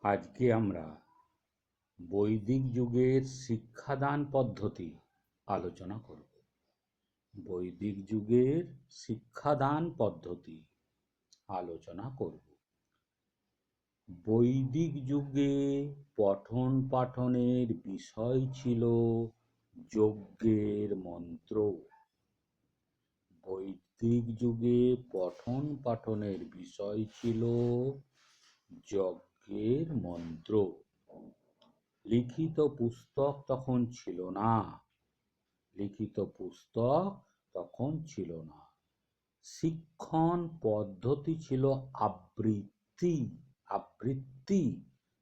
আজকে আমরা বৈদিক যুগের শিক্ষাদান পদ্ধতি আলোচনা করব। বৈদিক যুগের শিক্ষাদান পদ্ধতি আলোচনা করব। বৈদিক যুগে পঠন পাঠনের বিষয় ছিল যজ্ঞের মন্ত্র। বৈদিক যুগে পঠন পাঠনের বিষয় ছিল যজ্ঞের মন্ত্র। লিখিত পুস্তক তখন ছিল না। শিক্ষণ পদ্ধতি ছিল আবৃত্তি।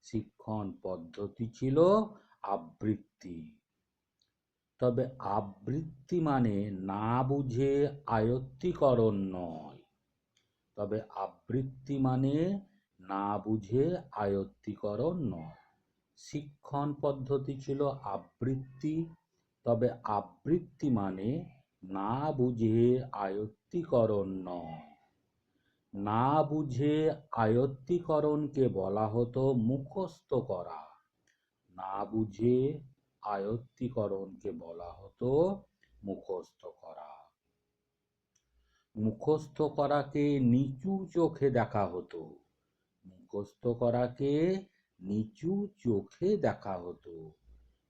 শিক্ষণ পদ্ধতি ছিল আবৃত্তি। তবে আবৃত্তি মানে না বুঝে আয়ত্তীকরণ নয়। শিক্ষণ পদ্ধতি ছিল আবৃত্তি, তবে আবৃত্তি মানে না বুঝে আয়ত্তীকরণ নয়। না বুঝে আয়ত্তীকরণকে বলা হতো মুখস্থ করা। মুখস্থ করাকে নিচু চোখে দেখা হতো।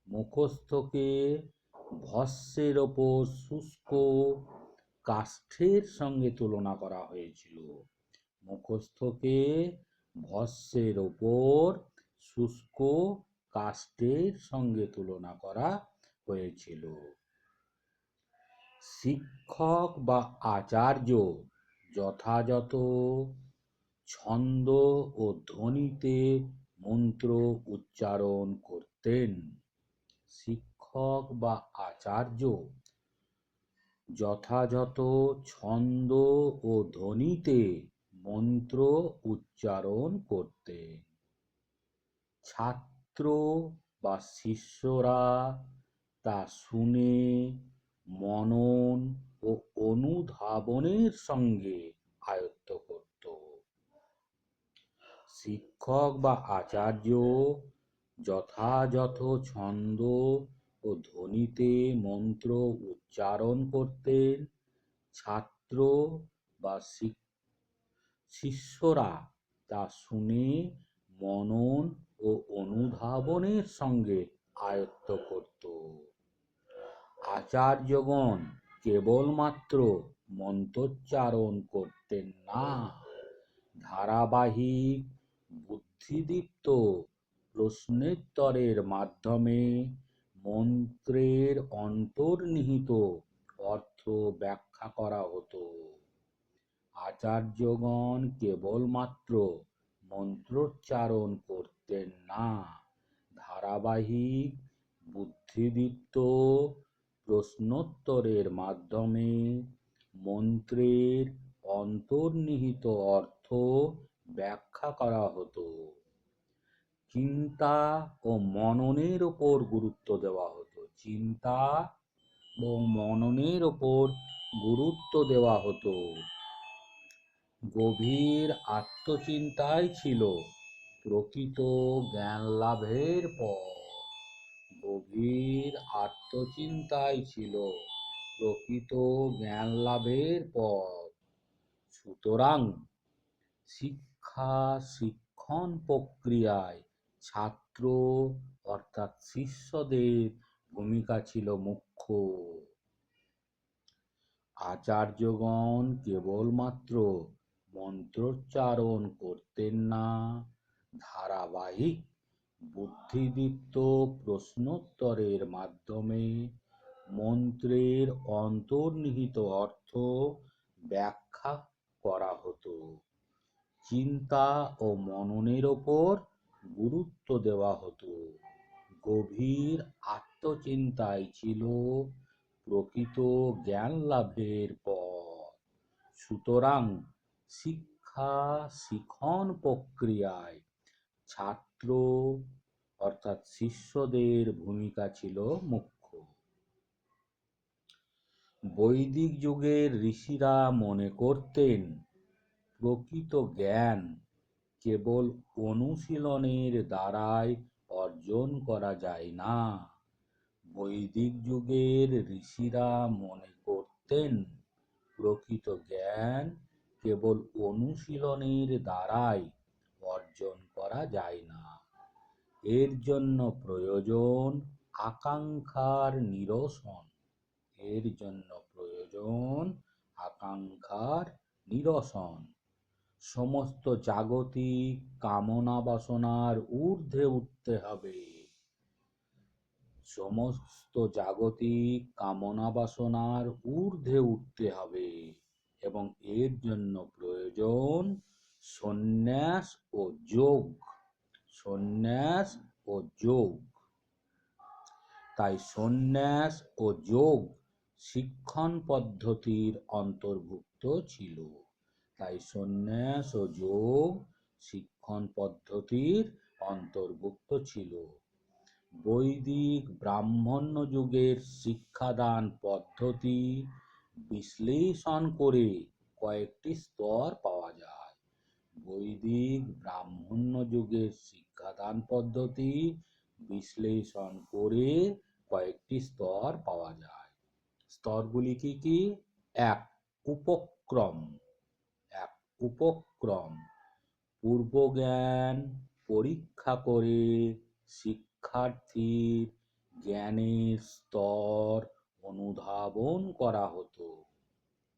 মুখস্থকে ভস্মের ওপর শুষ্ক কাষ্ঠের সঙ্গে তুলনা করা হয়েছিল। শিক্ষক বা আচার্য যথাযথ ছন্দ ও ধ্বনিতে মন্ত্র উচ্চারণ করতেন। ছাত্র বা শিষ্যরা তা শুনে মনন ও অনুধাবনের সঙ্গে আয়ত্ত করত। শিক্ষক বা আচার্য যথাযথ ছন্দ ও ধ্বনিতে মন্ত্র উচ্চারণ করতেন। ছাত্র বা শিষ্যরা তা শুনে মনন ও অনুধাবনের সঙ্গে আয়ত্ত করত। আচার্যগণ কেবলমাত্র মন্ত্রোচ্চারণ করতেন না, ধারাবাহিক বুদ্ধিদীপ্ত প্রশ্নোত্তরের মাধ্যমে মন্ত্রের অন্তর্নিহিত অর্থ ব্যাখ্যা করা হতো। আচার্যগণ কেবলমাত্র মন্ত্রোচ্চারণ করতেন না, ধারাবাহিক বুদ্ধিদীপ্ত প্রশ্নোত্তরের মাধ্যমে মন্ত্রের অন্তর্নিহিত অর্থ ব্যাখ্যা করা হতো। চিন্তা ও মননের ওপর গুরুত্ব দেওয়া হতো। গভীর আত্মচিন্তাই ছিল প্রকৃত জ্ঞান লাভের পথ। সুতরাং শিক্ষণ প্রক্রিয়ায় ছাত্র অর্থাৎ শিষ্যদের ভূমিকা ছিল মুখ্য। আচার্যগণ কেবলমাত্র মন্ত্রোচ্চারণ করতেন না, ধারাবাহিক বুদ্ধিদীপ্ত প্রশ্নোত্তরের মাধ্যমে মন্ত্রের অন্তর্নিহিত অর্থ ব্যাখ্যা করা হতো। চিন্তা ও মননের ওপর গুরুত্ব দেওয়া হতো। গভীর আত্মচিন্তাই ছিল প্রকৃত জ্ঞান লাভের পথ। সুতরাং শিক্ষণ প্রক্রিয়ায় ছাত্র অর্থাৎ শিষ্যদের ভূমিকা ছিল মুখ্য। বৈদিক যুগের ঋষিরা মনে করতেন প্রকৃত জ্ঞান কেবল অনুশীলনের দ্বারাই অর্জন করা যায় না। বৈদিক যুগের ঋষিরা মনে করতেন প্রকৃত জ্ঞান কেবল অনুশীলনের দ্বারাই অর্জন করা যায় না। এর জন্য প্রয়োজন আকাঙ্ক্ষার নিরসন। এর জন্য প্রয়োজন আকাঙ্ক্ষার নিরসন। সমস্ত জাগতিক কামনা বাসনার ঊর্ধ্বে উঠতে হবে। সমস্ত জাগতিক কামনা বাসনার ঊর্ধ্বে উঠতে হবে এবং এর জন্য প্রয়োজন সন্ন্যাস ও যোগ। সন্ন্যাস ও যোগ। তাই সন্ন্যাস ও যোগ শিক্ষণ পদ্ধতির অন্তর্ভুক্ত ছিল। তাই সন্ন্যাস ও যোগ শিক্ষণ পদ্ধতির অন্তর্ভুক্ত ছিল। বৈদিক ব্রাহ্মণ্য যুগের শিক্ষাদান পদ্ধতি বিশ্লেষণ করে কয়েকটি স্তর পাওয়া যায়। বৈদিক ব্রাহ্মণ্য যুগের শিক্ষাদান পদ্ধতি বিশ্লেষণ করে কয়েকটি স্তর পাওয়া যায়। স্তরগুলি কি কি? এক, উপক্রম। এক, উপক্রম। পূর্বজ্ঞান পরীক্ষা করে শিক্ষার্থীর জ্ঞানের স্তর অনুধাবন করা হতো।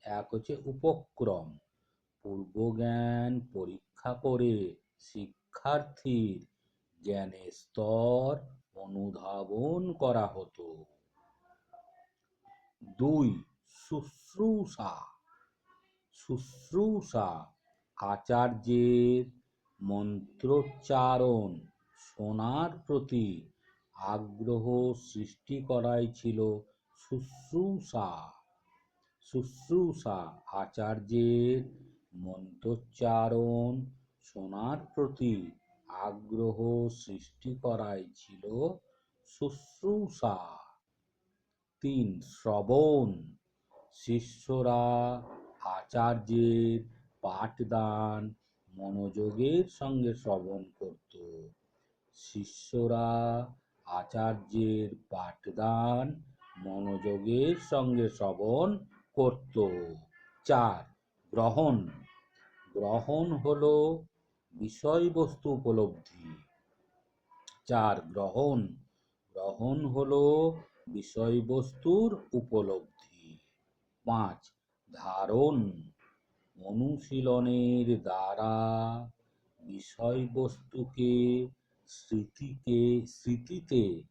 এক হচ্ছে উপক্রম। পূর্বজ্ঞান পরীক্ষা করে শিক্ষার্থীর জ্ঞানের স্তর অনুধাবন করা হতো। দুই, শুশ্রূষা। শুশ্রূষা আচার্যের মন্ত্রোচ্চারণ শোনার প্রতি আগ্রহ সৃষ্টি করাই ছিল শুশ্রূষা। শুশ্রূষা আচার্যের মন্ত্রোচ্চারণ শোনার প্রতি আগ্রহ সৃষ্টি করাই ছিল শুশ্রূষা। তিন, শ্রবণ। শিষ্যরা আচার্যের পাঠদান মনোযোগের সঙ্গে শ্রবণ করত। শিষ্যরা আচার্যের পাঠদান মনোযোগের সঙ্গে শ্রবণ করত। চার, গ্রহণ। গ্রহণ হলো বিষয়বস্তু উপলব্ধি। চার, গ্রহণ। গ্রহণ হলো বিষয়বস্তুর উপলব্ধি। পাঁচ, ধারণ। অনুশীলনের দ্বারা বিষয়বস্তুকে স্মৃতিতে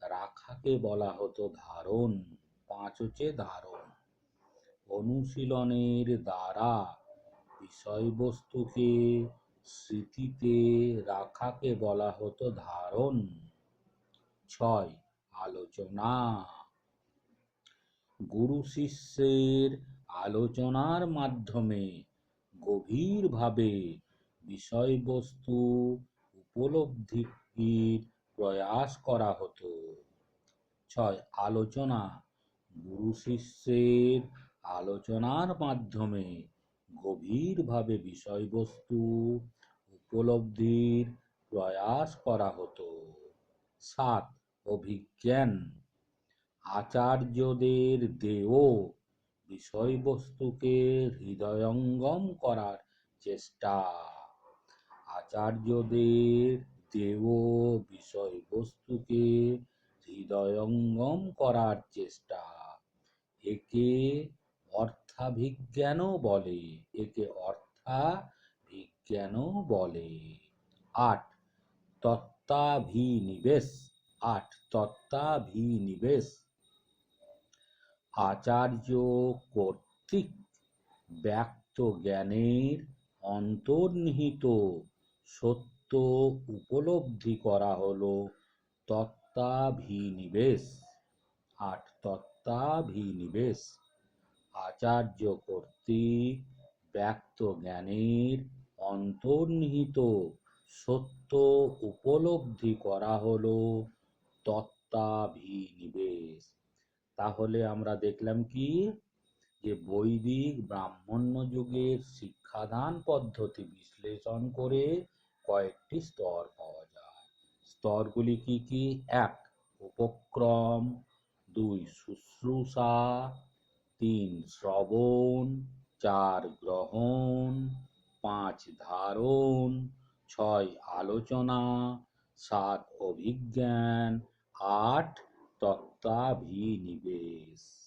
রাখাকে বলা হতো ধারণ। পাঁচ হচ্ছে ধারণ। অনুশীলনের দ্বারা বিষয়বস্তুকে স্মৃতিতে রাখাকে বলা হতো ধারণ। ছয়, আলোচনা। গুরু শিষ্যের আলোচনার মাধ্যমে গভীরভাবে বিষয়বস্তু উপলব্ধির প্রয়াস করা হতো। ছয়, আলোচনা। গুরু শিষ্যের আলোচনার মাধ্যমে গভীরভাবে বিষয়বস্তু উপলব্ধির প্রয়াস করা হতো। সাত, অভিজ্ঞান। আচার্যদের দেয় বিষয়বস্তুকে হৃদয়ঙ্গম করার চেষ্টা। আচার্যদের দেয় বিষয়বস্তুকে হৃদয়ঙ্গম করার চেষ্টা। একে অর্থাভিজ্ঞানও বলে। একে অর্থাভিজ্ঞানও বলে। আট, তত্ত্বাভিনিবেশ। আট, তত্ত্বাভিনিবেশ। আচার্য কর্তৃক ব্যক্ত জ্ঞানের অন্তর্নিহিত সত্য উপলব্ধি করা হলো তত্ত্বাভিনিবেশ। আট, তত্ত্বাভিনিবেশ। আচার্য কর্তৃক ব্যক্ত জ্ঞানের অন্তর্নিহিত সত্য উপলব্ধি করা হলো তত্ত্বাভিনিবেশ। তাহলে আমরা দেখলাম কি, যে বৈদিক ব্রাহ্মণ্য যুগের শিক্ষাদান পদ্ধতি বিশ্লেষণ করে কয়েকটি স্তর পাওয়া যায়। স্তরগুলি কি কি? ১. উপক্রম, ২. শুশ্রূষা, ৩. শ্রবণ, ৪. গ্রহণ, ৫. ধারণ, ৬. আলোচনা, ৭. অভিজ্ঞান, ৮. তত্ত্বাভিনিবেশ।